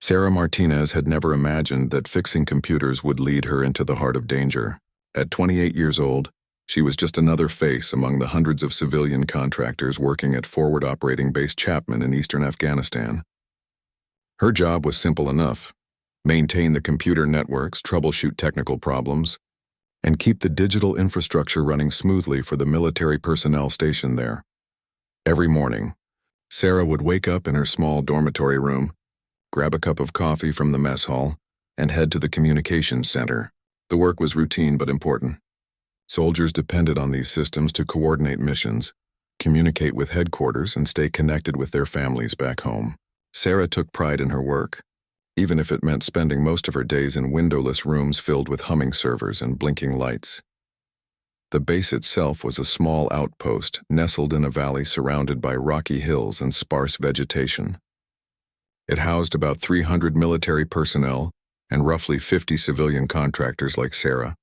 Sarah Martinez had never imagined that fixing computers would lead her into the heart of danger. At 28 years old, she was just another face among the hundreds of civilian contractors working at Forward Operating Base Chapman in eastern Afghanistan. Her job was simple enough: maintain the computer networks, troubleshoot technical problems, and keep the digital infrastructure running smoothly for the military personnel stationed there. Every morning, Sarah would wake up in her small dormitory room, grab a cup of coffee from the mess hall, and head to the communications center. The work was routine but important. Soldiers depended on these systems to coordinate missions, communicate with headquarters, and stay connected with their families back home. Sarah took pride in her work, even if it meant spending most of her days in windowless rooms filled with humming servers and blinking lights. The base itself was a small outpost nestled in a valley surrounded by rocky hills and sparse vegetation. It housed about 300 military personnel and roughly 50 civilian contractors like Sarah.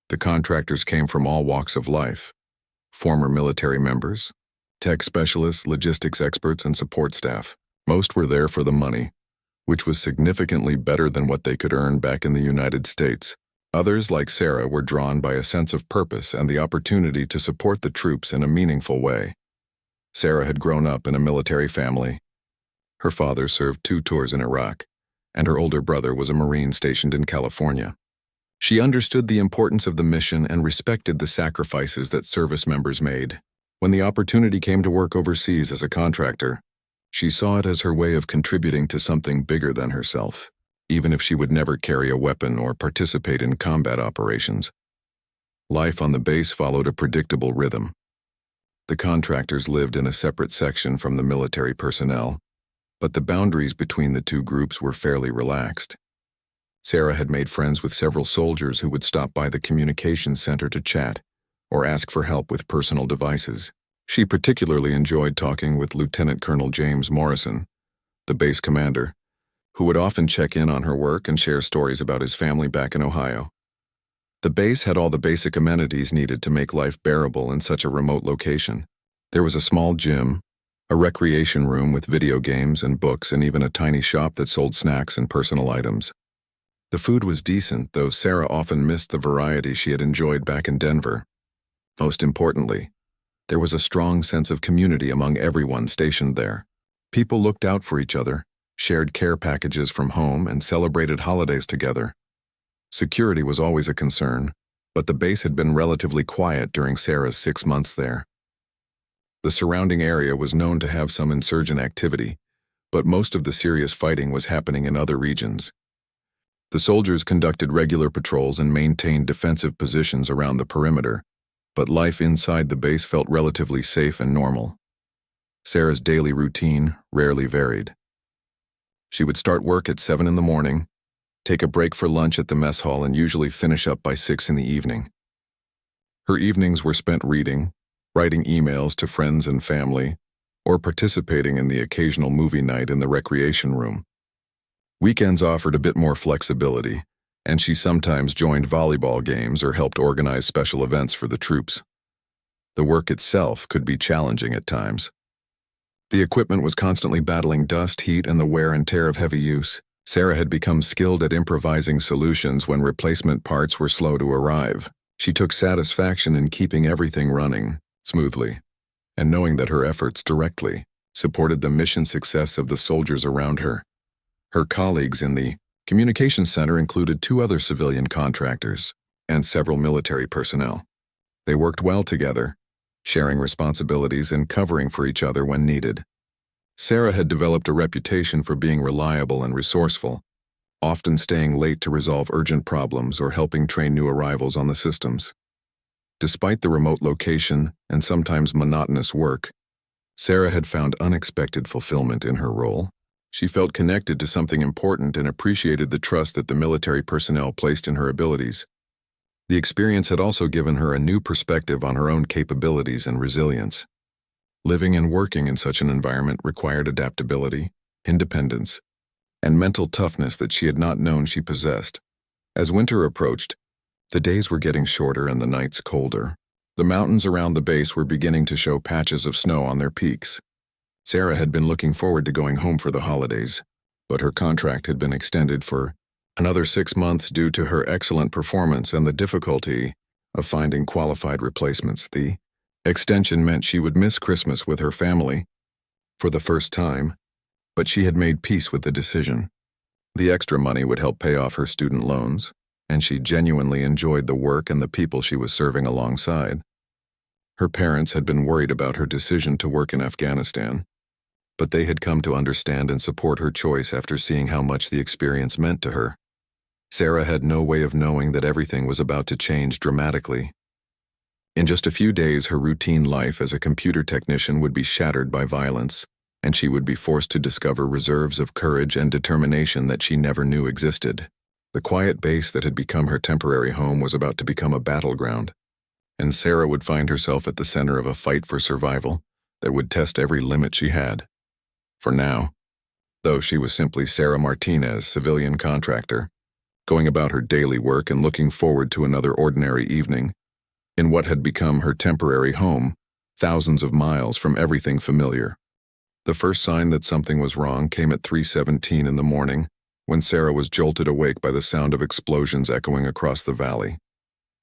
The contractors came from all walks of life: former military members, tech specialists, logistics experts, and support staff. Most were there for the money, which was significantly better than what they could earn back in the United States. Others, like Sarah, were drawn by a sense of purpose and the opportunity to support the troops in a meaningful way. Sarah had grown up in a military family. Her father served 2 tours in Iraq, and her older brother was a Marine stationed in California. She understood the importance of the mission and respected the sacrifices that service members made. When the opportunity came to work overseas as a contractor, she saw it as her way of contributing to something bigger than herself, even if she would never carry a weapon or participate in combat operations. Life on the base followed a predictable rhythm. The contractors lived in a separate section from the military personnel, but the boundaries between the two groups were fairly relaxed. Sarah had made friends with several soldiers who would stop by the communications center to chat or ask for help with personal devices. She particularly enjoyed talking with Lieutenant Colonel James Morrison, the base commander, who would often check in on her work and share stories about his family back in Ohio. The base had all the basic amenities needed to make life bearable in such a remote location. There was a small gym, a recreation room with video games and books, and even a tiny shop that sold snacks and personal items. The food was decent, though Sarah often missed the variety she had enjoyed back in Denver. Most importantly, there was a strong sense of community among everyone stationed there. People looked out for each other, shared care packages from home, and celebrated holidays together. Security was always a concern, but the base had been relatively quiet during Sarah's 6 months there. The surrounding area was known to have some insurgent activity, but most of the serious fighting was happening in other regions. The soldiers conducted regular patrols and maintained defensive positions around the perimeter, but life inside the base felt relatively safe and normal. Sarah's daily routine rarely varied. She would start work at 7 in the morning, take a break for lunch at the mess hall, and usually finish up by 6 in the evening. Her evenings were spent reading, writing emails to friends and family, or participating in the occasional movie night in the recreation room. Weekends offered a bit more flexibility, and she sometimes joined volleyball games or helped organize special events for the troops. The work itself could be challenging at times. The equipment was constantly battling dust, heat, and the wear and tear of heavy use. Sarah had become skilled at improvising solutions when replacement parts were slow to arrive. She took satisfaction in keeping everything running smoothly, and knowing that her efforts directly supported the mission success of the soldiers around her. Her colleagues in the communications center included 2 other civilian contractors and several military personnel. They worked well together, sharing responsibilities and covering for each other when needed. Sarah had developed a reputation for being reliable and resourceful, often staying late to resolve urgent problems or helping train new arrivals on the systems. Despite the remote location and sometimes monotonous work, Sarah had found unexpected fulfillment in her role. She felt connected to something important and appreciated the trust that the military personnel placed in her abilities. The experience had also given her a new perspective on her own capabilities and resilience. Living and working in such an environment required adaptability, independence, and mental toughness that she had not known she possessed. As winter approached, the days were getting shorter and the nights colder. The mountains around the base were beginning to show patches of snow on their peaks. Sarah had been looking forward to going home for the holidays, but her contract had been extended for another 6 months due to her excellent performance and the difficulty of finding qualified replacements. The extension meant she would miss Christmas with her family for the first time, but she had made peace with the decision. The extra money would help pay off her student loans, and she genuinely enjoyed the work and the people she was serving alongside. Her parents had been worried about her decision to work in Afghanistan, but they had come to understand and support her choice after seeing how much the experience meant to her. Sarah had no way of knowing that everything was about to change dramatically. In just a few days, her routine life as a computer technician would be shattered by violence, and she would be forced to discover reserves of courage and determination that she never knew existed. The quiet base that had become her temporary home was about to become a battleground, and Sarah would find herself at the center of a fight for survival that would test every limit she had. For now, though she was simply Sarah Martinez, civilian contractor, going about her daily work and looking forward to another ordinary evening in what had become her temporary home, thousands of miles from everything familiar. The first sign that something was wrong came at 3:17 in the morning, when Sarah was jolted awake by the sound of explosions echoing across the valley.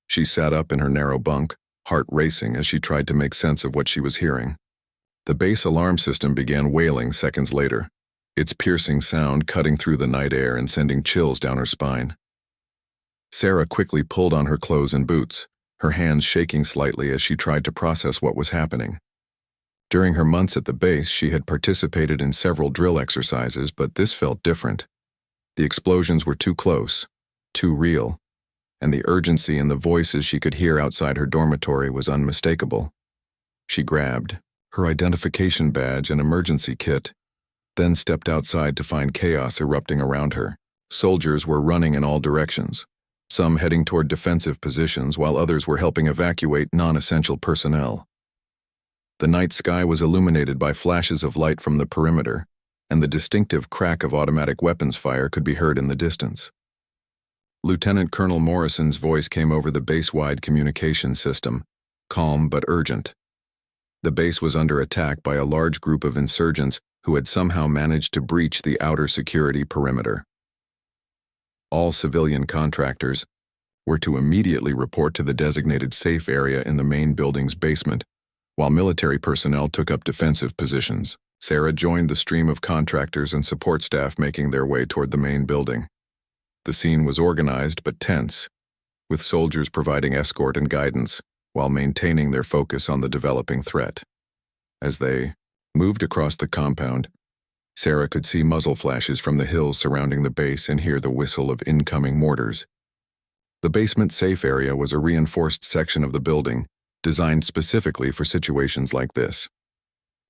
She sat up in her narrow bunk, heart racing as she tried to make sense of what she was hearing. The base alarm system began wailing seconds later, its piercing sound cutting through the night air and sending chills down her spine. Sarah quickly pulled on her clothes and boots, her hands shaking slightly as she tried to process what was happening. During her months at the base, she had participated in several drill exercises, but this felt different. The explosions were too close, too real, and the urgency in the voices she could hear outside her dormitory was unmistakable. She grabbed her identification badge and emergency kit, then stepped outside to find chaos erupting around her. Soldiers were running in all directions, some heading toward defensive positions while others were helping evacuate non-essential personnel. The night sky was illuminated by flashes of light from the perimeter, and the distinctive crack of automatic weapons fire could be heard in the distance. Lieutenant Colonel Morrison's voice came over the base-wide communication system, calm but urgent. The base was under attack by a large group of insurgents who had somehow managed to breach the outer security perimeter. All civilian contractors were to immediately report to the designated safe area in the main building's basement, while military personnel took up defensive positions. Sarah joined the stream of contractors and support staff making their way toward the main building. The scene was organized but tense, with soldiers providing escort and guidance while maintaining their focus on the developing threat. As they moved across the compound, Sarah could see muzzle flashes from the hills surrounding the base and hear the whistle of incoming mortars. The basement safe area was a reinforced section of the building, designed specifically for situations like this.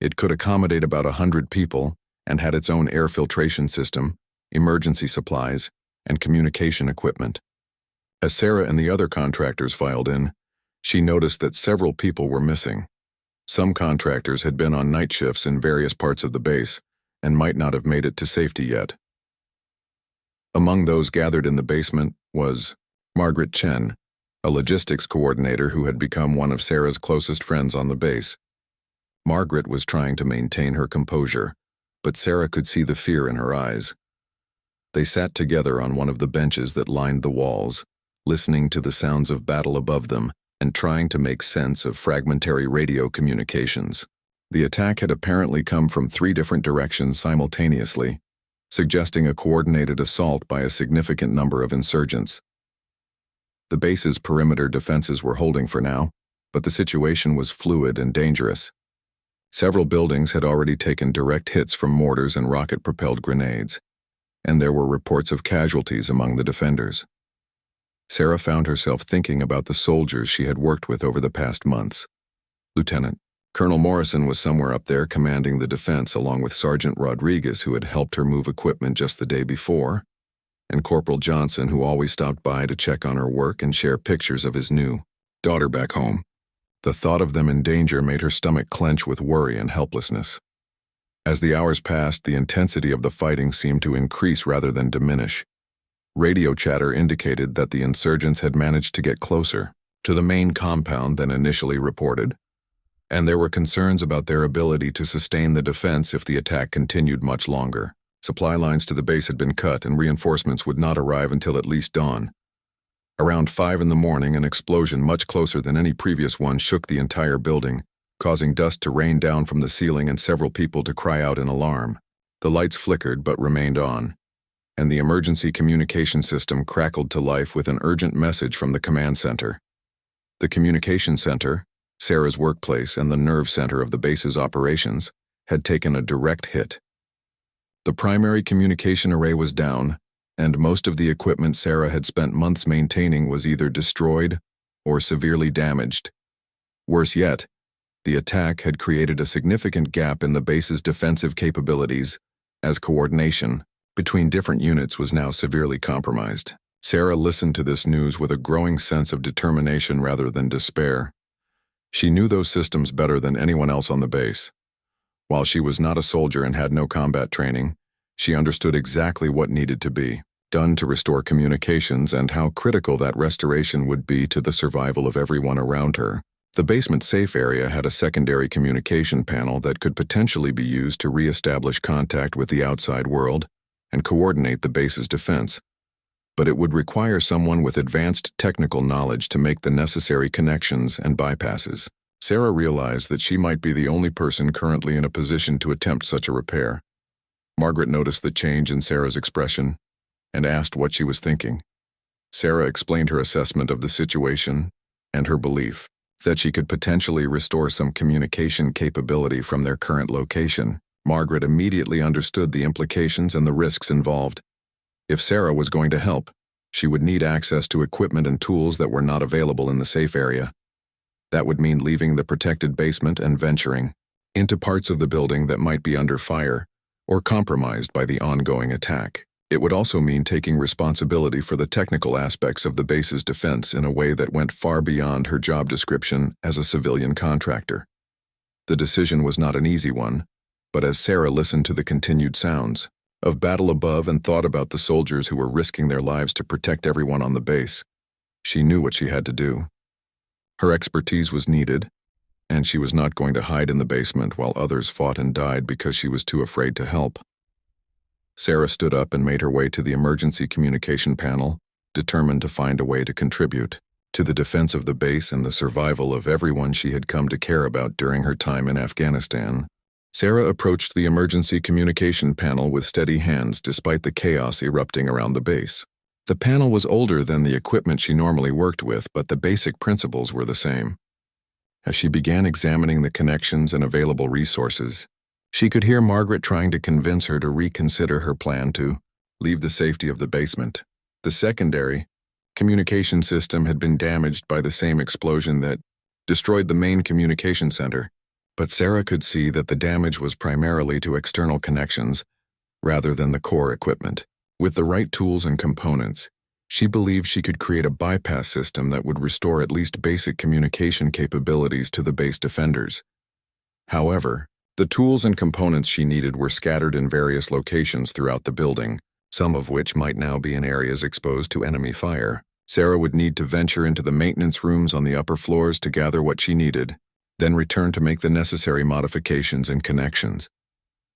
It could accommodate about 100 people and had its own air filtration system, emergency supplies, and communication equipment. As Sarah and the other contractors filed in, she noticed that several people were missing. Some contractors had been on night shifts in various parts of the base and might not have made it to safety yet. Among those gathered in the basement was Margaret Chen, a logistics coordinator who had become one of Sarah's closest friends on the base. Margaret was trying to maintain her composure, but Sarah could see the fear in her eyes. They sat together on one of the benches that lined the walls, listening to the sounds of battle above them and trying to make sense of fragmentary radio communications. The attack had apparently come from 3 different directions simultaneously, suggesting a coordinated assault by a significant number of insurgents. The base's perimeter defenses were holding for now, but the situation was fluid and dangerous. Several buildings had already taken direct hits from mortars and rocket-propelled grenades, and there were reports of casualties among the defenders. Sarah found herself thinking about the soldiers she had worked with over the past months. Lieutenant Colonel Morrison was somewhere up there commanding the defense along with Sergeant Rodriguez, who had helped her move equipment just the day before, and Corporal Johnson, who always stopped by to check on her work and share pictures of his new daughter back home. The thought of them in danger made her stomach clench with worry and helplessness. As the hours passed, the intensity of the fighting seemed to increase rather than diminish. Radio chatter indicated that the insurgents had managed to get closer to the main compound than initially reported, and there were concerns about their ability to sustain the defense if the attack continued much longer. Supply lines to the base had been cut and reinforcements would not arrive until at least dawn. Around 5 in the morning, an explosion much closer than any previous one shook the entire building, causing dust to rain down from the ceiling and several people to cry out in alarm. The lights flickered but remained on, and the emergency communication system crackled to life with an urgent message from the command center. The communication center, Sarah's workplace and the nerve center of the base's operations, had taken a direct hit. The primary communication array was down, and most of the equipment Sarah had spent months maintaining was either destroyed or severely damaged. Worse yet, the attack had created a significant gap in the base's defensive capabilities, as coordination between different units was now severely compromised. Sarah listened to this news with a growing sense of determination rather than despair. She knew those systems better than anyone else on the base. While she was not a soldier and had no combat training, she understood exactly what needed to be done to restore communications and how critical that restoration would be to the survival of everyone around her. The basement safe area had a secondary communication panel that could potentially be used to re-establish contact with the outside world and coordinate the base's defense, but it would require someone with advanced technical knowledge to make the necessary connections and bypasses. Sarah realized that she might be the only person currently in a position to attempt such a repair. Margaret noticed the change in Sarah's expression and asked what she was thinking. Sarah explained her assessment of the situation and her belief that she could potentially restore some communication capability from their current location. Margaret immediately understood the implications and the risks involved. If Sarah was going to help, she would need access to equipment and tools that were not available in the safe area. That would mean leaving the protected basement and venturing into parts of the building that might be under fire or compromised by the ongoing attack. It would also mean taking responsibility for the technical aspects of the base's defense in a way that went far beyond her job description as a civilian contractor. The decision was not an easy one, but as Sarah listened to the continued sounds of battle above and thought about the soldiers who were risking their lives to protect everyone on the base, she knew what she had to do. Her expertise was needed, and she was not going to hide in the basement while others fought and died because she was too afraid to help. Sarah stood up and made her way to the emergency communication panel, determined to find a way to contribute to the defense of the base and the survival of everyone she had come to care about during her time in Afghanistan. Sarah approached the emergency communication panel with steady hands despite the chaos erupting around the base. The panel was older than the equipment she normally worked with, but the basic principles were the same. As she began examining the connections and available resources, she could hear Margaret trying to convince her to reconsider her plan to leave the safety of the basement. The secondary communication system had been damaged by the same explosion that destroyed the main communication center, but Sarah could see that the damage was primarily to external connections rather than the core equipment. With the right tools and components, she believed she could create a bypass system that would restore at least basic communication capabilities to the base defenders. However, the tools and components she needed were scattered in various locations throughout the building, some of which might now be in areas exposed to enemy fire. Sarah would need to venture into the maintenance rooms on the upper floors to gather what she needed, then return to make the necessary modifications and connections.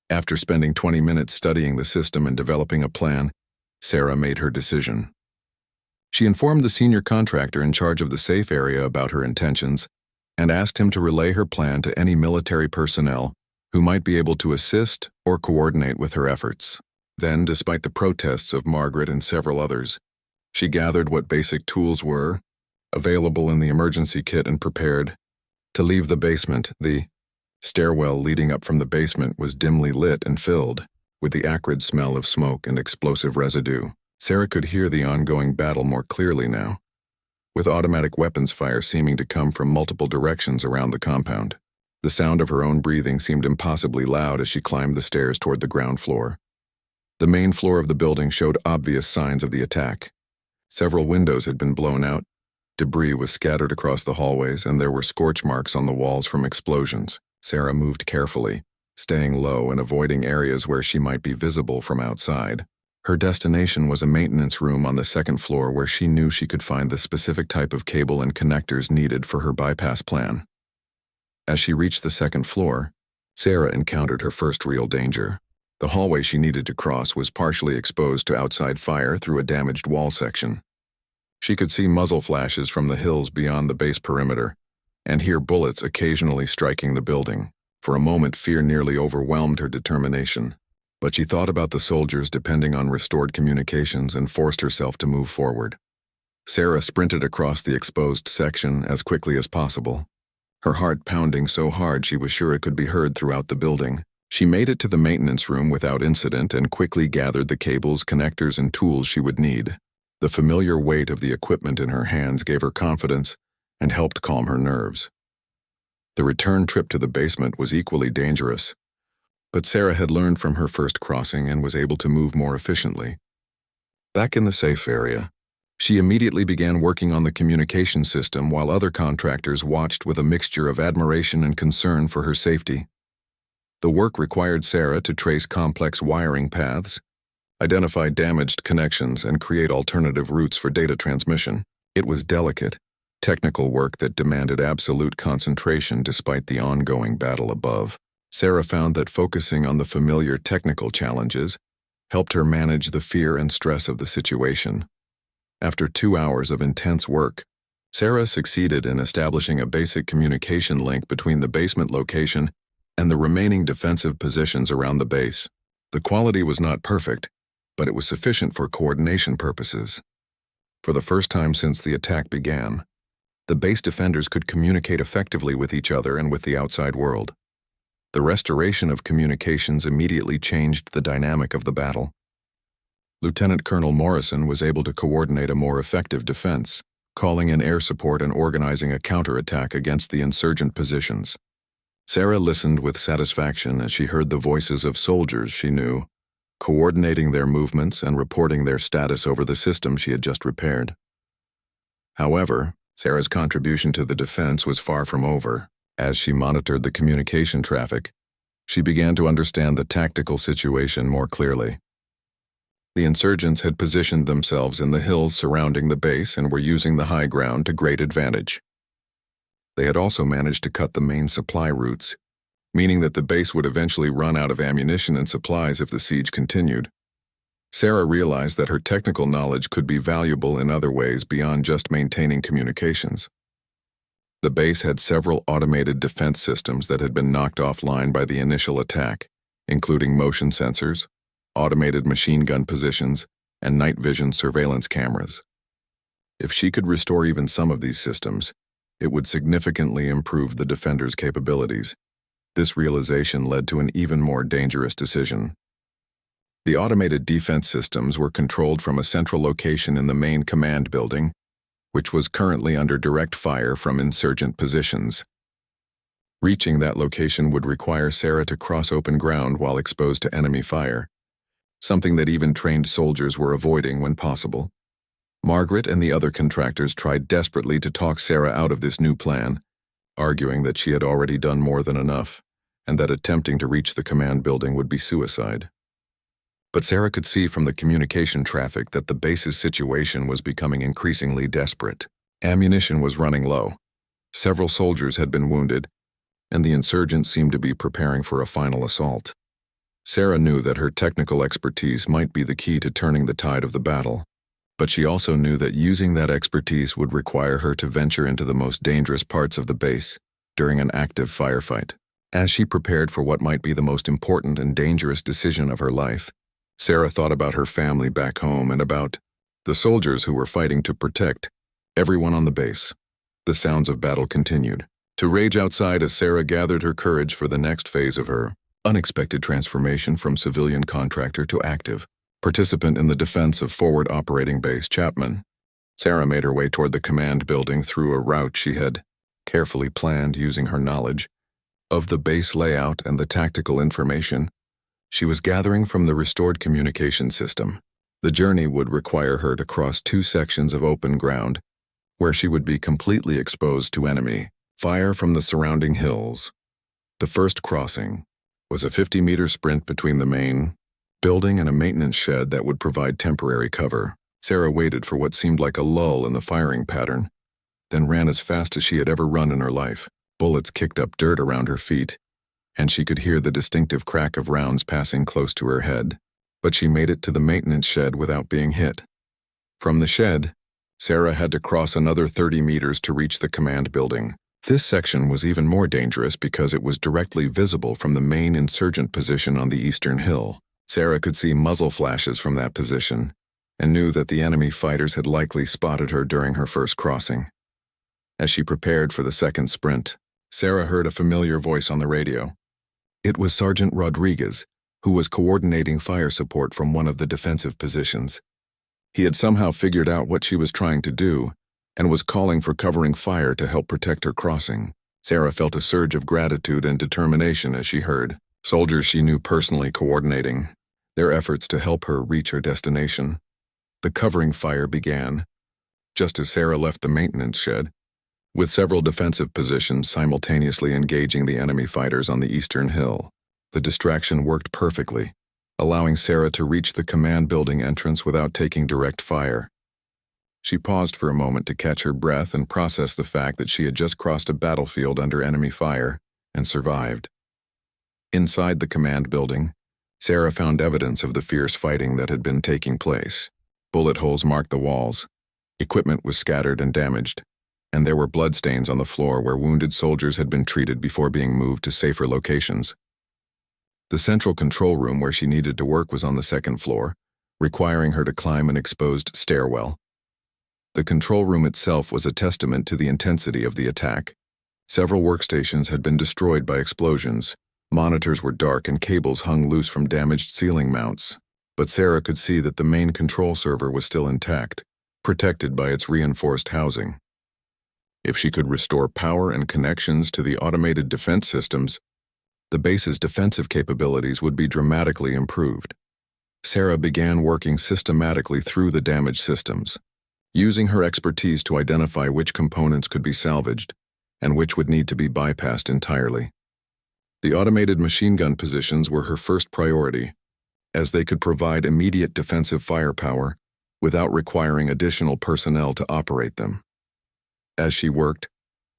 After spending 20 minutes studying the system and developing a plan, Sarah made her decision. She informed the senior contractor in charge of the safe area about her intentions and asked him to relay her plan to any military personnel who might be able to assist or coordinate with her efforts. Then, despite the protests of Margaret and several others, she gathered what basic tools were available in the emergency kit and prepared to leave the basement. The stairwell leading up from the basement was dimly lit and filled with the acrid smell of smoke and explosive residue. Sarah could hear the ongoing battle more clearly now, with automatic weapons fire seeming to come from multiple directions around the compound. The sound of her own breathing seemed impossibly loud as she climbed the stairs toward the ground floor. The main floor of the building showed obvious signs of the attack. Several windows had been blown out, debris was scattered across the hallways, and there were scorch marks on the walls from explosions. Sarah moved carefully, staying low and avoiding areas where she might be visible from outside. Her destination was a maintenance room on the second floor where she knew she could find the specific type of cable and connectors needed for her bypass plan. As she reached the second floor, Sarah encountered her first real danger. The hallway she needed to cross was partially exposed to outside fire through a damaged wall section. She could see muzzle flashes from the hills beyond the base perimeter, and hear bullets occasionally striking the building. For a moment, fear nearly overwhelmed her determination. But she thought about the soldiers depending on restored communications and forced herself to move forward. Sarah sprinted across the exposed section as quickly as possible, her heart pounding so hard she was sure it could be heard throughout the building. She made it to the maintenance room without incident and quickly gathered the cables, connectors, and tools she would need. The familiar weight of the equipment in her hands gave her confidence and helped calm her nerves. The return trip to the basement was equally dangerous, but Sarah had learned from her first crossing and was able to move more efficiently. Back in the safe area, she immediately began working on the communication system while other contractors watched with a mixture of admiration and concern for her safety. The work required Sarah to trace complex wiring paths, identify damaged connections, and create alternative routes for data transmission. It was delicate, technical work that demanded absolute concentration despite the ongoing battle above. Sarah found that focusing on the familiar technical challenges helped her manage the fear and stress of the situation. After 2 hours of intense work, Sarah succeeded in establishing a basic communication link between the basement location and the remaining defensive positions around the base. The quality was not perfect, but it was sufficient for coordination purposes. For the first time since the attack began, the base defenders could communicate effectively with each other and with the outside world. The restoration of communications immediately changed the dynamic of the battle. Lieutenant Colonel Morrison was able to coordinate a more effective defense, calling in air support and organizing a counterattack against the insurgent positions. Sarah listened with satisfaction as she heard the voices of soldiers she knew, coordinating their movements and reporting their status over the system she had just repaired. However, Sarah's contribution to the defense was far from over. As she monitored the communication traffic, she began to understand the tactical situation more clearly. The insurgents had positioned themselves in the hills surrounding the base and were using the high ground to great advantage. They had also managed to cut the main supply routes, meaning that the base would eventually run out of ammunition and supplies if the siege continued. Sarah realized that her technical knowledge could be valuable in other ways beyond just maintaining communications. The base had several automated defense systems that had been knocked offline by the initial attack, including motion sensors, automated machine gun positions, and night vision surveillance cameras. If she could restore even some of these systems, it would significantly improve the defenders' capabilities. This realization led to an even more dangerous decision. The automated defense systems were controlled from a central location in the main command building, which was currently under direct fire from insurgent positions. Reaching that location would require Sarah to cross open ground while exposed to enemy fire, something that even trained soldiers were avoiding when possible. Margaret and the other contractors tried desperately to talk Sarah out of this new plan, arguing that she had already done more than enough, and that attempting to reach the command building would be suicide. But Sarah could see from the communication traffic that the base's situation was becoming increasingly desperate. Ammunition was running low. Several soldiers had been wounded, and the insurgents seemed to be preparing for a final assault. Sarah knew that her technical expertise might be the key to turning the tide of the battle, but she also knew that using that expertise would require her to venture into the most dangerous parts of the base during an active firefight. As she prepared for what might be the most important and dangerous decision of her life, Sarah thought about her family back home and about the soldiers who were fighting to protect everyone on the base. The sounds of battle continued to rage outside as Sarah gathered her courage for the next phase of her unexpected transformation from civilian contractor to active participant in the defense of forward operating base Chapman. Sarah made her way toward the command building through a route she had carefully planned using her knowledge of the base layout and the tactical information she was gathering from the restored communication system. The journey would require her to cross 2 sections of open ground, where she would be completely exposed to enemy fire from the surrounding hills. The first crossing was a 50-meter sprint between the main building and a maintenance shed that would provide temporary cover. Sarah waited for what seemed like a lull in the firing pattern, then ran as fast as she had ever run in her life. Bullets kicked up dirt around her feet, and she could hear the distinctive crack of rounds passing close to her head, but she made it to the maintenance shed without being hit. From the shed, Sarah had to cross another 30 meters to reach the command building. This section was even more dangerous because it was directly visible from the main insurgent position on the eastern hill. Sarah could see muzzle flashes from that position and knew that the enemy fighters had likely spotted her during her first crossing. As she prepared for the second sprint, Sarah heard a familiar voice on the radio. It was Sergeant Rodriguez, who was coordinating fire support from one of the defensive positions. He had somehow figured out what she was trying to do and was calling for covering fire to help protect her crossing. Sarah felt a surge of gratitude and determination as she heard soldiers she knew personally coordinating their efforts to help her reach her destination. The covering fire began just as Sarah left the maintenance shed, with several defensive positions simultaneously engaging the enemy fighters on the eastern hill. The distraction worked perfectly, allowing Sarah to reach the command building entrance without taking direct fire. She paused for a moment to catch her breath and process the fact that she had just crossed a battlefield under enemy fire and survived. Inside the command building, Sarah found evidence of the fierce fighting that had been taking place. Bullet holes marked the walls, equipment was scattered and damaged, and there were bloodstains on the floor where wounded soldiers had been treated before being moved to safer locations. The central control room where she needed to work was on the second floor, requiring her to climb an exposed stairwell. The control room itself was a testament to the intensity of the attack. Several workstations had been destroyed by explosions, monitors were dark and cables hung loose from damaged ceiling mounts, but Sarah could see that the main control server was still intact, protected by its reinforced housing. If she could restore power and connections to the automated defense systems, the base's defensive capabilities would be dramatically improved. Sarah began working systematically through the damaged systems, using her expertise to identify which components could be salvaged and which would need to be bypassed entirely. The automated machine gun positions were her first priority, as they could provide immediate defensive firepower without requiring additional personnel to operate them. As she worked,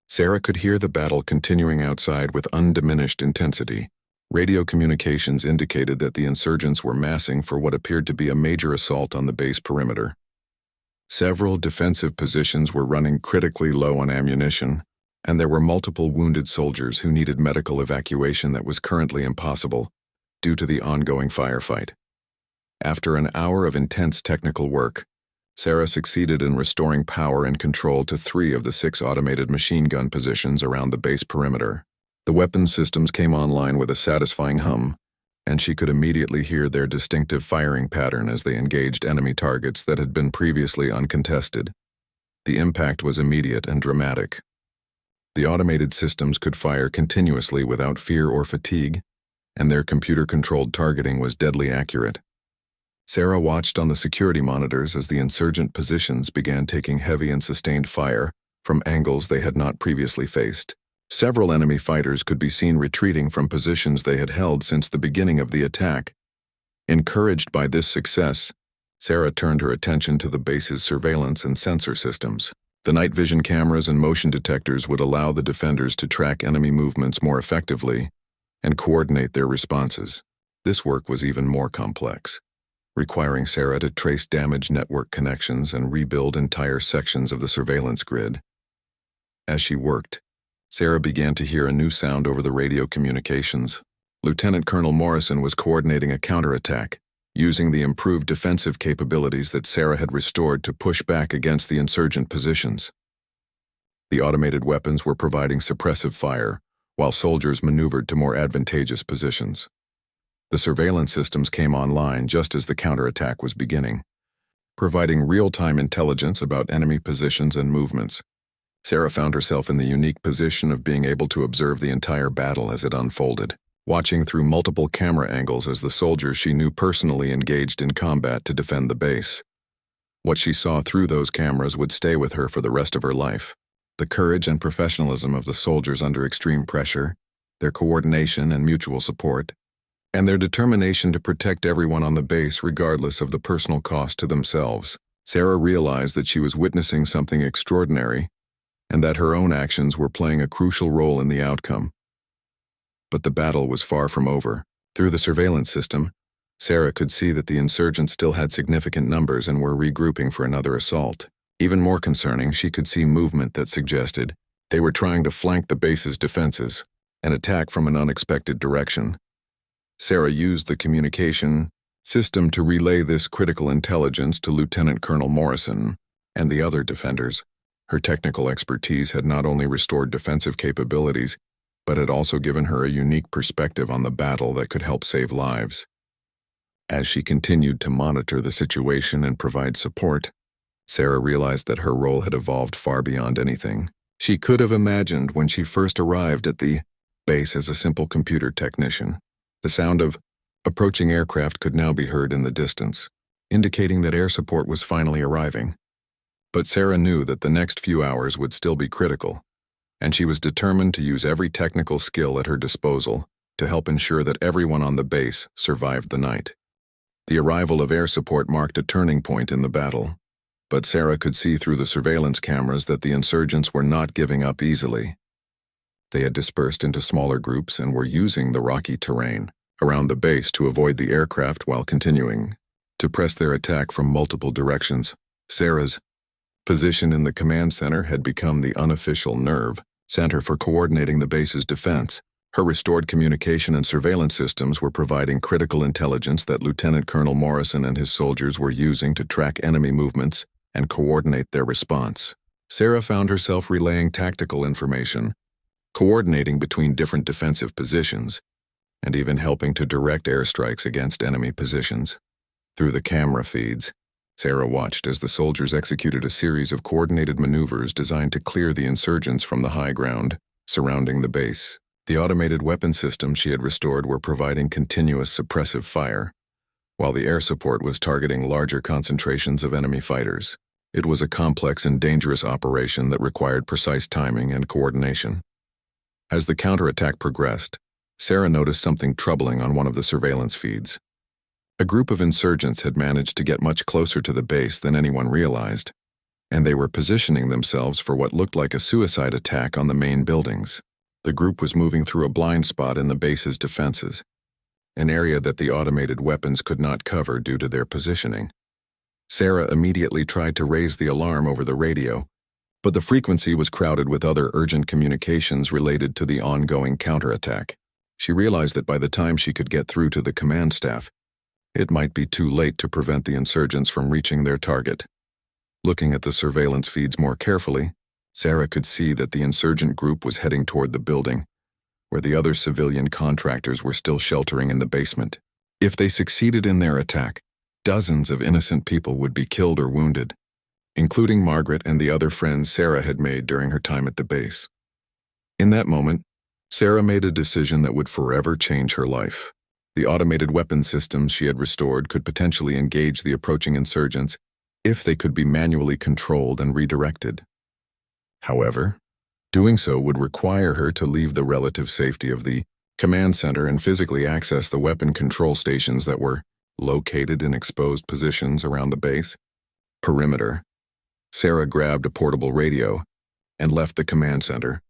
Sarah could hear the battle continuing outside with undiminished intensity. Radio communications indicated that the insurgents were massing for what appeared to be a major assault on the base perimeter. Several defensive positions were running critically low on ammunition, and there were multiple wounded soldiers who needed medical evacuation that was currently impossible due to the ongoing firefight. After an hour of intense technical work, Sarah succeeded in restoring power and control to 3 of the 6 automated machine gun positions around the base perimeter. The weapons systems came online with a satisfying hum, and she could immediately hear their distinctive firing pattern as they engaged enemy targets that had been previously uncontested. The impact was immediate and dramatic. The automated systems could fire continuously without fear or fatigue, and their computer-controlled targeting was deadly accurate. Sarah watched on the security monitors as the insurgent positions began taking heavy and sustained fire from angles they had not previously faced. Several enemy fighters could be seen retreating from positions they had held since the beginning of the attack. Encouraged by this success, Sarah turned her attention to the base's surveillance and sensor systems. The night vision cameras and motion detectors would allow the defenders to track enemy movements more effectively and coordinate their responses. This work was even more complex, requiring Sarah to trace damaged network connections and rebuild entire sections of the surveillance grid. As she worked, Sarah began to hear a new sound over the radio communications. Lieutenant Colonel Morrison was coordinating a counterattack, using the improved defensive capabilities that Sarah had restored to push back against the insurgent positions. The automated weapons were providing suppressive fire, while soldiers maneuvered to more advantageous positions. The surveillance systems came online just as the counterattack was beginning, providing real-time intelligence about enemy positions and movements. Sarah found herself in the unique position of being able to observe the entire battle as it unfolded, watching through multiple camera angles as the soldiers she knew personally engaged in combat to defend the base. What she saw through those cameras would stay with her for the rest of her life. The courage and professionalism of the soldiers under extreme pressure, their coordination and mutual support, and their determination to protect everyone on the base regardless of the personal cost to themselves. Sarah realized that she was witnessing something extraordinary, and that her own actions were playing a crucial role in the outcome. But the battle was far from over. Through the surveillance system, Sarah could see that the insurgents still had significant numbers and were regrouping for another assault. Even more concerning, she could see movement that suggested they were trying to flank the base's defenses and attack from an unexpected direction. Sarah used the communication system to relay this critical intelligence to Lieutenant Colonel Morrison and the other defenders. Her technical expertise had not only restored defensive capabilities, but had also given her a unique perspective on the battle that could help save lives. As she continued to monitor the situation and provide support, Sarah realized that her role had evolved far beyond anything she could have imagined when she first arrived at the base as a simple computer technician. The sound of approaching aircraft could now be heard in the distance, indicating that air support was finally arriving. But Sarah knew that the next few hours would still be critical, and she was determined to use every technical skill at her disposal to help ensure that everyone on the base survived the night. The arrival of air support marked a turning point in the battle, but Sarah could see through the surveillance cameras that the insurgents were not giving up easily. They had dispersed into smaller groups and were using the rocky terrain around the base to avoid the aircraft while continuing to press their attack from multiple directions. Sarah's position in the command center had become the unofficial nerve center for coordinating the base's defense. Her restored communication and surveillance systems were providing critical intelligence that Lieutenant Colonel Morrison and his soldiers were using to track enemy movements and coordinate their response. Sarah found herself relaying tactical information, coordinating between different defensive positions, and even helping to direct airstrikes against enemy positions. Through the camera feeds, Sarah watched as the soldiers executed a series of coordinated maneuvers designed to clear the insurgents from the high ground surrounding the base. The automated weapon systems she had restored were providing continuous suppressive fire, while the air support was targeting larger concentrations of enemy fighters. It was a complex and dangerous operation that required precise timing and coordination. As the counterattack progressed, Sarah noticed something troubling on one of the surveillance feeds. A group of insurgents had managed to get much closer to the base than anyone realized, and they were positioning themselves for what looked like a suicide attack on the main buildings. The group was moving through a blind spot in the base's defenses, an area that the automated weapons could not cover due to their positioning. Sarah immediately tried to raise the alarm over the radio, but the frequency was crowded with other urgent communications related to the ongoing counterattack. She realized that by the time she could get through to the command staff, it might be too late to prevent the insurgents from reaching their target. Looking at the surveillance feeds more carefully, Sarah could see that the insurgent group was heading toward the building, where the other civilian contractors were still sheltering in the basement. If they succeeded in their attack, dozens of innocent people would be killed or wounded, including Margaret and the other friends Sarah had made during her time at the base. In that moment, Sarah made a decision that would forever change her life. The automated weapon systems she had restored could potentially engage the approaching insurgents if they could be manually controlled and redirected. However, doing so would require her to leave the relative safety of the command center and physically access the weapon control stations that were located in exposed positions around the base perimeter. Sarah grabbed a portable radio and left the command center,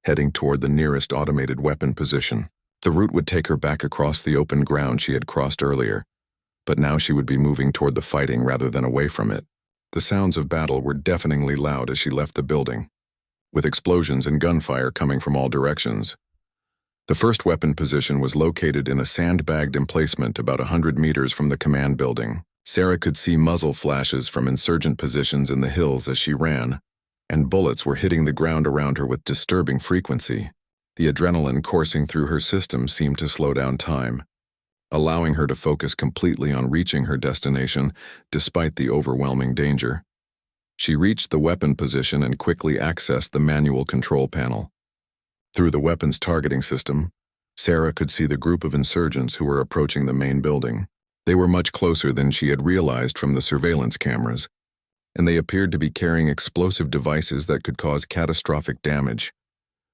heading toward the nearest automated weapon position. The route would take her back across the open ground she had crossed earlier, but now she would be moving toward the fighting rather than away from it. The sounds of battle were deafeningly loud as she left the building, with explosions and gunfire coming from all directions. The first weapon position was located in a sandbagged emplacement about 100 meters from the command building. Sarah could see muzzle flashes from insurgent positions in the hills as she ran, and bullets were hitting the ground around her with disturbing frequency. The adrenaline coursing through her system seemed to slow down time, allowing her to focus completely on reaching her destination despite the overwhelming danger. She reached the weapon position and quickly accessed the manual control panel. Through the weapons targeting system, Sarah could see the group of insurgents who were approaching the main building. They were much closer than she had realized from the surveillance cameras, and they appeared to be carrying explosive devices that could cause catastrophic damage.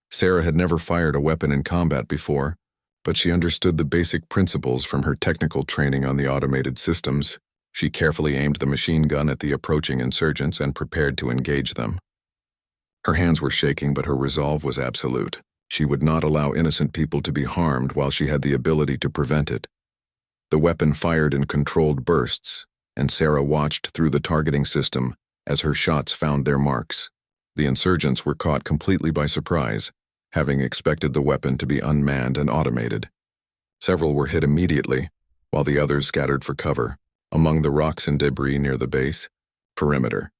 Sarah had never fired a weapon in combat before, but she understood the basic principles from her technical training on the automated systems. She carefully aimed the machine gun at the approaching insurgents and prepared to engage them. Her hands were shaking, but her resolve was absolute. She would not allow innocent people to be harmed while she had the ability to prevent it. The weapon fired in controlled bursts, and Sarah watched through the targeting system as her shots found their marks. The insurgents were caught completely by surprise, having expected the weapon to be unmanned and automated. Several were hit immediately, while the others scattered for cover, among the rocks and debris near the base perimeter.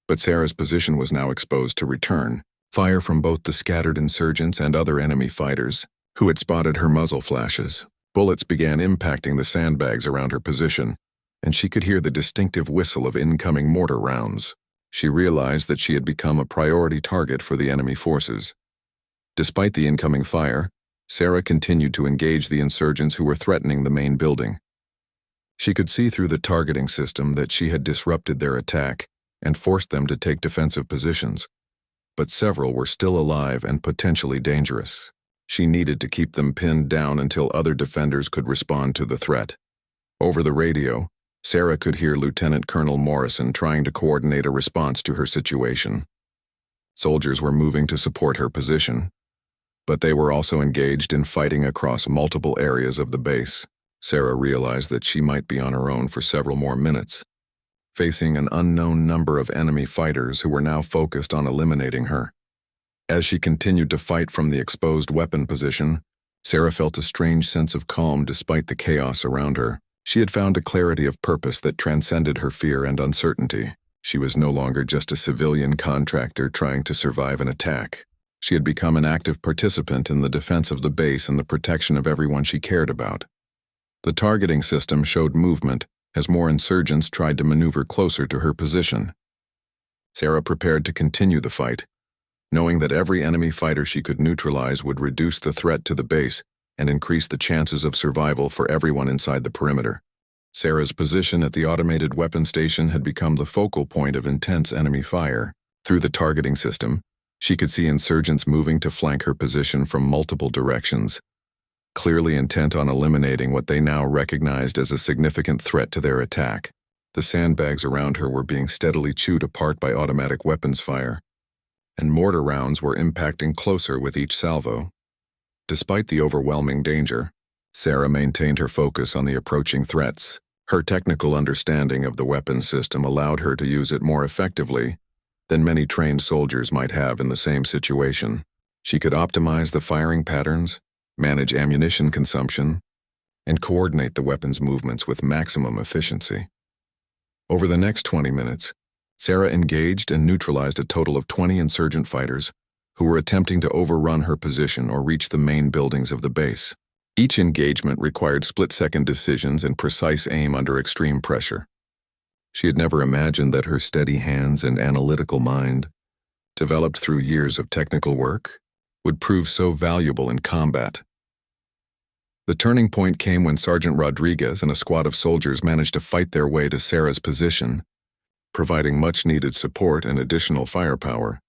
But Sarah's position was now exposed to return fire from both the scattered insurgents and other enemy fighters, who had spotted her muzzle flashes. Bullets began impacting the sandbags around her position, and she could hear the distinctive whistle of incoming mortar rounds. She realized that she had become a priority target for the enemy forces. Despite the incoming fire, Sarah continued to engage the insurgents who were threatening the main building. She could see through the targeting system that she had disrupted their attack and forced them to take defensive positions. But several were still alive and potentially dangerous. She needed to keep them pinned down until other defenders could respond to the threat. Over the radio, Sarah could hear Lieutenant Colonel Morrison trying to coordinate a response to her situation. Soldiers were moving to support her position, but they were also engaged in fighting across multiple areas of the base. Sarah realized that she might be on her own for several more minutes, facing an unknown number of enemy fighters who were now focused on eliminating her. As she continued to fight from the exposed weapon position, Sarah felt a strange sense of calm despite the chaos around her. She had found a clarity of purpose that transcended her fear and uncertainty. She was no longer just a civilian contractor trying to survive an attack. She had become an active participant in the defense of the base and the protection of everyone she cared about. The targeting system showed movement as more insurgents tried to maneuver closer to her position. Sarah prepared to continue the fight, knowing that every enemy fighter she could neutralize would reduce the threat to the base and increase the chances of survival for everyone inside the perimeter. Sarah's position at the automated weapon station had become the focal point of intense enemy fire. Through the targeting system, she could see insurgents moving to flank her position from multiple directions, clearly intent on eliminating what they now recognized as a significant threat to their attack. The sandbags around her were being steadily chewed apart by automatic weapons fire, and mortar rounds were impacting closer with each salvo. Despite the overwhelming danger, Sarah maintained her focus on the approaching threats. Her technical understanding of the weapon system allowed her to use it more effectively than many trained soldiers might have in the same situation. She could optimize the firing patterns, manage ammunition consumption, and coordinate the weapon's movements with maximum efficiency. Over the next 20 minutes, Sarah engaged and neutralized a total of 20 insurgent fighters who were attempting to overrun her position or reach the main buildings of the base. Each engagement required split-second decisions and precise aim under extreme pressure. She had never imagined that her steady hands and analytical mind, developed through years of technical work, would prove so valuable in combat. The turning point came when Sergeant Rodriguez and a squad of soldiers managed to fight their way to Sarah's position, providing much-needed support and additional firepower.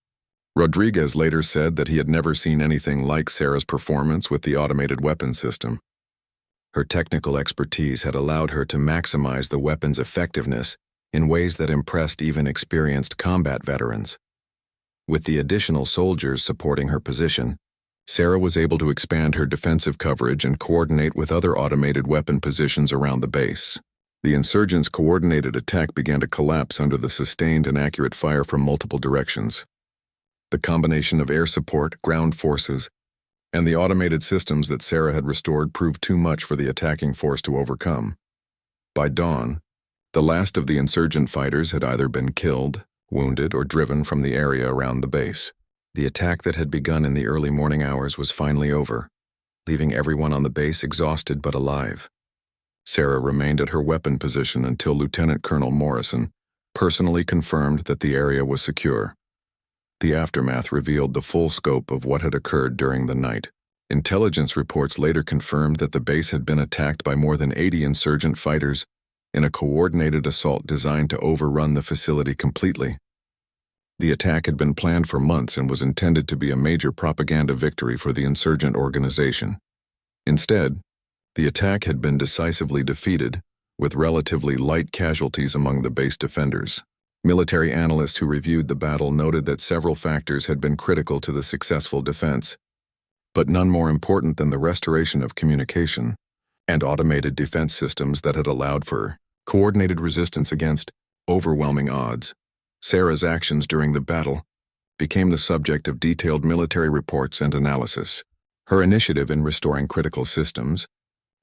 Rodriguez later said that he had never seen anything like Sarah's performance with the automated weapon system. Her technical expertise had allowed her to maximize the weapon's effectiveness in ways that impressed even experienced combat veterans. With the additional soldiers supporting her position, Sarah was able to expand her defensive coverage and coordinate with other automated weapon positions around the base. The insurgents' coordinated attack began to collapse under the sustained and accurate fire from multiple directions. The combination of air support, ground forces, and the automated systems that Sarah had restored proved too much for the attacking force to overcome. By dawn, the last of the insurgent fighters had either been killed, wounded, or driven from the area around the base. The attack that had begun in the early morning hours was finally over, leaving everyone on the base exhausted but alive. Sarah remained at her weapon position until Lieutenant Colonel Morrison personally confirmed that the area was secure. The aftermath revealed the full scope of what had occurred during the night. Intelligence reports later confirmed that the base had been attacked by more than 80 insurgent fighters in a coordinated assault designed to overrun the facility completely. The attack had been planned for months and was intended to be a major propaganda victory for the insurgent organization. Instead, the attack had been decisively defeated, with relatively light casualties among the base defenders. Military analysts who reviewed the battle noted that several factors had been critical to the successful defense. but none more important than the restoration of communication and automated defense systems that had allowed for coordinated resistance against overwhelming odds. Sarah's actions during the battle became the subject of detailed military reports and analysis. Her initiative in restoring critical systems,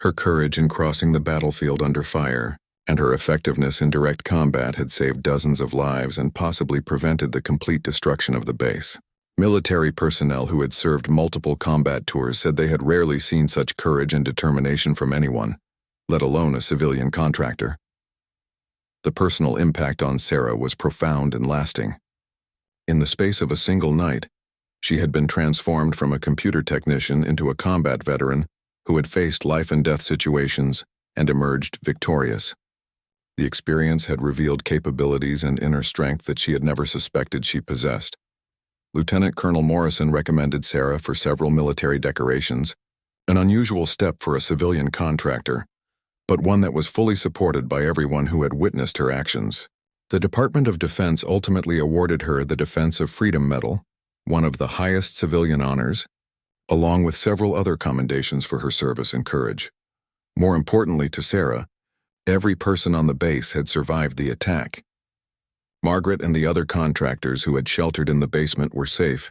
her courage in crossing the battlefield under fire, and her effectiveness in direct combat had saved dozens of lives and possibly prevented the complete destruction of the base. Military personnel who had served multiple combat tours said they had rarely seen such courage and determination from anyone, let alone a civilian contractor. The personal impact on Sarah was profound and lasting. In the space of a single night, she had been transformed from a computer technician into a combat veteran who had faced life-and-death situations and emerged victorious. The experience had revealed capabilities and inner strength that she had never suspected she possessed. Lieutenant Colonel Morrison recommended Sarah for several military decorations, an unusual step for a civilian contractor, but one that was fully supported by everyone who had witnessed her actions. The Department of Defense ultimately awarded her the Defense of Freedom Medal, one of the highest civilian honors, along with several other commendations for her service and courage. More importantly to Sarah, every person on the base had survived the attack. Margaret and the other contractors who had sheltered in the basement were safe,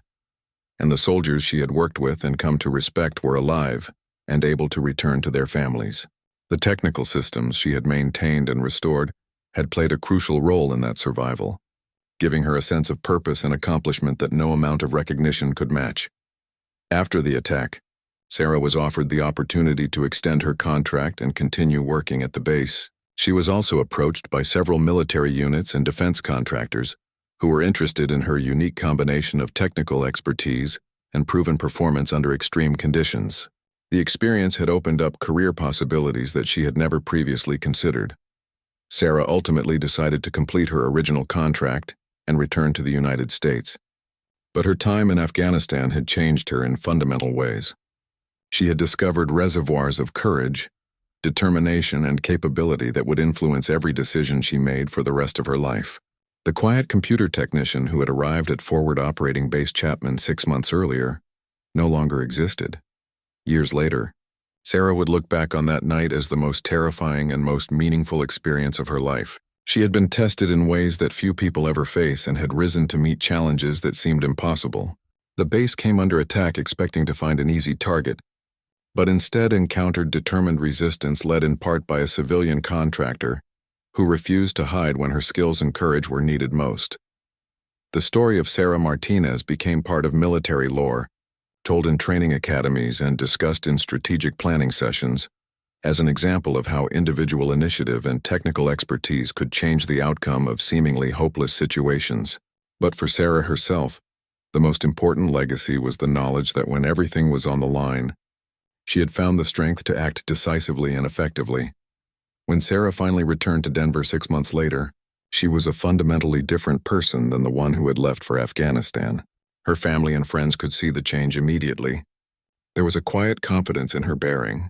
and the soldiers she had worked with and come to respect were alive and able to return to their families. The technical systems she had maintained and restored had played a crucial role in that survival, giving her a sense of purpose and accomplishment that no amount of recognition could match. After the attack, Sarah was offered the opportunity to extend her contract and continue working at the base. She was also approached by several military units and defense contractors who were interested in her unique combination of technical expertise and proven performance under extreme conditions. The experience had opened up career possibilities that she had never previously considered. Sarah ultimately decided to complete her original contract and return to the United States. But her time in Afghanistan had changed her in fundamental ways. She had discovered reservoirs of courage, determination, and capability that would influence every decision she made for the rest of her life. The quiet computer technician who had arrived at Forward Operating Base Chapman 6 months earlier no longer existed. Years later, Sarah would look back on that night as the most terrifying and most meaningful experience of her life. She had been tested in ways that few people ever face and had risen to meet challenges that seemed impossible. The base came under attack expecting to find an easy target, but instead encountered determined resistance led in part by a civilian contractor who refused to hide when her skills and courage were needed most. The story of Sarah Martinez became part of military lore, told in training academies and discussed in strategic planning sessions, as an example of how individual initiative and technical expertise could change the outcome of seemingly hopeless situations. But for Sarah herself, the most important legacy was the knowledge that when everything was on the line, she had found the strength to act decisively and effectively. When Sarah finally returned to Denver 6 months later, she was a fundamentally different person than the one who had left for Afghanistan. Her family and friends could see the change immediately. There was a quiet confidence in her bearing,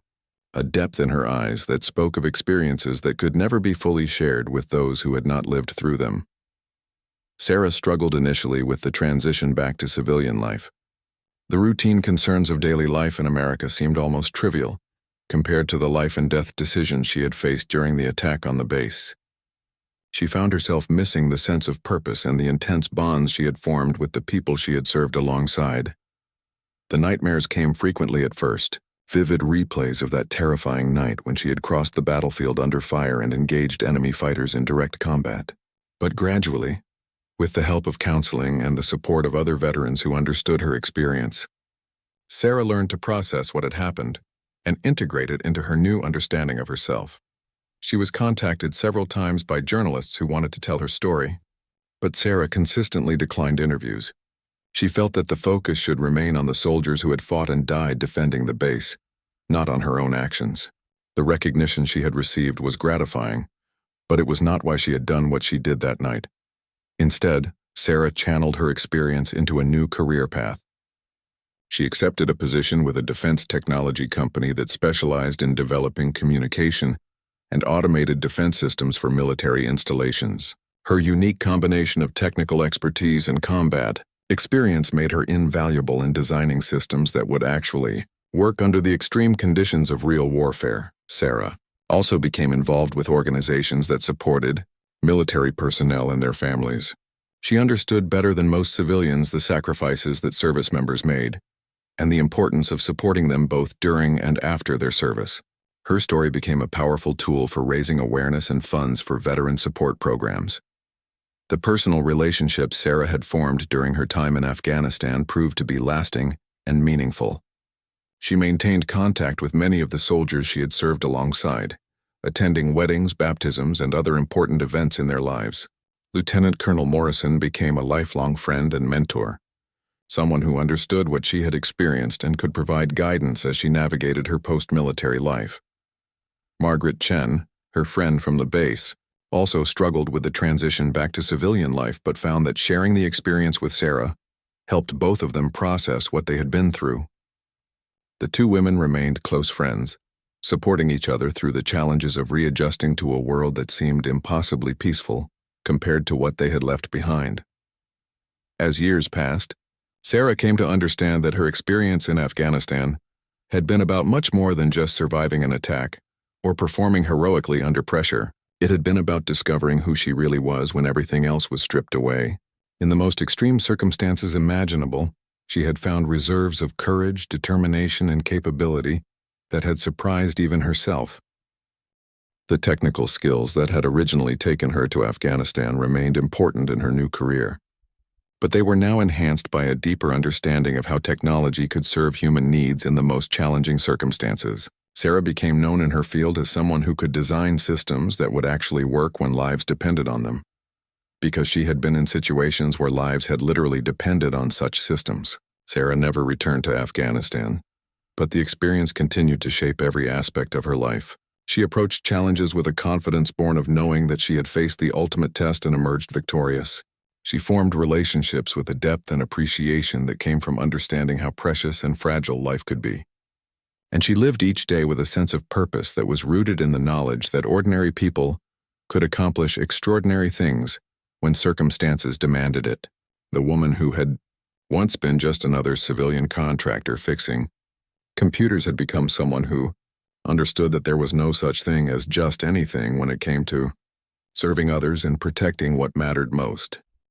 a depth in her eyes that spoke of experiences that could never be fully shared with those who had not lived through them. Sarah struggled initially with the transition back to civilian life. The routine concerns of daily life in America seemed almost trivial compared to the life-and-death decisions she had faced during the attack on the base. She found herself missing the sense of purpose and the intense bonds she had formed with the people she had served alongside. The nightmares came frequently at first, vivid replays of that terrifying night when she had crossed the battlefield under fire and engaged enemy fighters in direct combat. But gradually, with the help of counseling and the support of other veterans who understood her experience, Sarah learned to process what had happened and integrate it into her new understanding of herself. She was contacted several times by journalists who wanted to tell her story, but Sarah consistently declined interviews. She felt that the focus should remain on the soldiers who had fought and died defending the base, not on her own actions. The recognition she had received was gratifying, but it was not why she had done what she did that night. Instead, Sarah channeled her experience into a new career path. She accepted a position with a defense technology company that specialized in developing communication and automated defense systems for military installations. Her unique combination of technical expertise and combat Experience made her invaluable in designing systems that would actually work under the extreme conditions of real warfare. Sarah also became involved with organizations that supported military personnel and their families. She understood better than most civilians the sacrifices that service members made, and the importance of supporting them both during and after their service. Her story became a powerful tool for raising awareness and funds for veteran support programs. The personal relationships Sarah had formed during her time in Afghanistan proved to be lasting and meaningful. She maintained contact with many of the soldiers she had served alongside, attending weddings, baptisms, and other important events in their lives. Lieutenant Colonel Morrison became a lifelong friend and mentor, someone who understood what she had experienced and could provide guidance as she navigated her post-military life. Margaret Chen, her friend from the base, also struggled with the transition back to civilian life but found that sharing the experience with Sarah helped both of them process what they had been through. The two women remained close friends, supporting each other through the challenges of readjusting to a world that seemed impossibly peaceful compared to what they had left behind. As years passed, Sarah came to understand that her experience in Afghanistan had been about much more than just surviving an attack or performing heroically under pressure. It had been about discovering who she really was when everything else was stripped away. In the most extreme circumstances imaginable, she had found reserves of courage, determination, and capability that had surprised even herself. The technical skills that had originally taken her to Afghanistan remained important in her new career, but they were now enhanced by a deeper understanding of how technology could serve human needs in the most challenging circumstances. Sarah became known in her field as someone who could design systems that would actually work when lives depended on them, because she had been in situations where lives had literally depended on such systems. Sarah never returned to Afghanistan, but the experience continued to shape every aspect of her life. She approached challenges with a confidence born of knowing that she had faced the ultimate test and emerged victorious. She formed relationships with a depth and appreciation that came from understanding how precious and fragile life could be. And she lived each day with a sense of purpose that was rooted in the knowledge that ordinary people could accomplish extraordinary things when circumstances demanded it. The woman who had once been just another civilian contractor fixing computers had become someone who understood that there was no such thing as just anything when it came to serving others and protecting what mattered most.